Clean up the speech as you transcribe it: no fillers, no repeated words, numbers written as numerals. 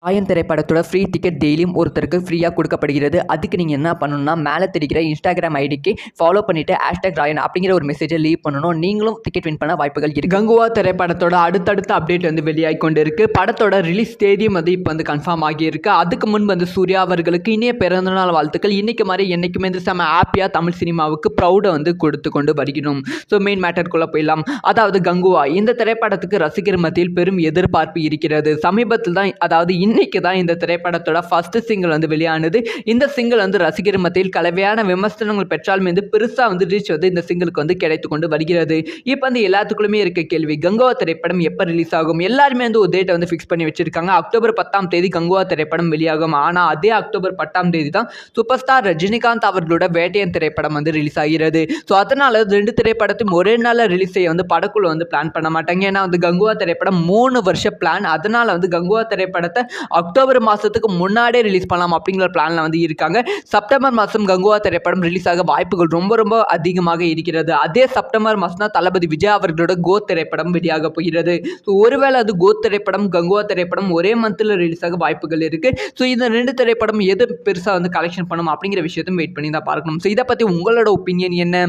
ஆயன் திரைப்படத்தோட free ticket டெய்லியும் ஒருத்தருக்கு ஃப்ரீயாக கொடுக்கப்படுகிறது. அதுக்கு நீங்கள் என்ன பண்ணணும்னா, மேலே தெரிகிற இன்ஸ்டாகிராம் ஐடிக்கு ஃபாலோ பண்ணிவிட்டு #ராயன் அப்படிங்கிற ஒரு மெசேஜை லீவ் பண்ணணும். நீங்களும் டிக்கெட் வின் பண்ண வாய்ப்புகள் இருக்குது. கங்குவா திரைப்படத்தோட அடுத்தடுத்த அப்டேட் வெளியாகி கொண்டு இருக்குது. படத்தோட ரிலீஸ் தேதியும் இப்போ கன்ஃபார்ம் ஆகியிருக்கு. அதுக்கு முன் சூர்யா அவர்களுக்கு இனிய பிறந்தநாள் வாழ்த்துக்கள். இன்றைக்கு மாதிரி என்றைக்குமே செம்ம ஹாப்பியாக தமிழ் சினிமாவுக்கு ப்ரௌடை கொடுத்து கொண்டு வருகிறோம். ஸோ மெயின் மேட்டருக்குள்ளே போயிடலாம். அதாவது கங்குவா இந்த திரைப்படத்துக்கு ரசிகர் மத்தியில் பெரும் எதிர்பார்ப்பு இருக்கிறது. சமீபத்தில் தான், அதாவது இன்னைக்கு தான் இந்த திரைப்படத்தோட ஃபர்ஸ்ட் சிங்கிள் வெளியானது. இந்த சிங்கிள் ரசிகர் மத்தியில் கலவையான விமர்சனங்கள் பெற்றாலும் பெருசா ரீச் இந்த சிங்கிளுக்கு கிடைத்து கொண்டு வருகிறது. இப்போ எல்லாத்துக்குள்ளுமே இருக்க கேள்வி, கங்குவா திரைப்படம் எப்போ ரிலீஸ் ஆகும்? எல்லாருமே ஒரு டேட்டை ஃபிக்ஸ் பண்ணி வச்சிருக்காங்க. அக்டோபர் 10ஆம் தேதி கங்குவா திரைப்படம் வெளியாகும். ஆனால் அதே அக்டோபர் 10ஆம் தேதி தான் சூப்பர் ஸ்டார் ரஜினிகாந்த் அவர்களோட வேட்டையன் திரைப்படம் ரிலீஸ் ஆகிறது. ஸோ அதனால 2 திரைப்படத்தையும் ஒரே நாளில் ரிலீஸ் செய்ய படக்குழு பிளான் பண்ண மாட்டாங்க. ஏன்னா கங்குவா திரைப்படம் 3 வருஷ பிளான். அதனால கங்குவா திரைப்படத்தை அக்டோபர் மாதத்துக்கு முன்னாடியே ரிலீஸ் பண்ணலாம் அப்படிங்கிற பிளானில் இருக்காங்க. செப்டம்பர் மாதம் கங்குவா திரைப்படம் ரிலீஸ் ஆக வாய்ப்புகள் ரொம்ப அதிகமாக இருக்கிறது. அதே செப்டம்பர் மாதம் தான் தளபதி விஜய் அவர்களோட கோத் திரைப்படம் வெளியாக போகிறது. ஸோ ஒருவேளை அது கோத் திரைப்படம் கங்குவா திரைப்படம் ஒரே மந்தில் ரிலீஸ் ஆக வாய்ப்புகள் இருக்குது. ஸோ இந்த 2 திரைப்படம் எது பெருசாக கலெக்ஷன் பண்ணும் அப்படிங்கிற விஷயத்தையும் வெயிட் பண்ணி தான் பார்க்கணும். ஸோ இதை பற்றி உங்களோட ஒப்பீனியன் என்ன?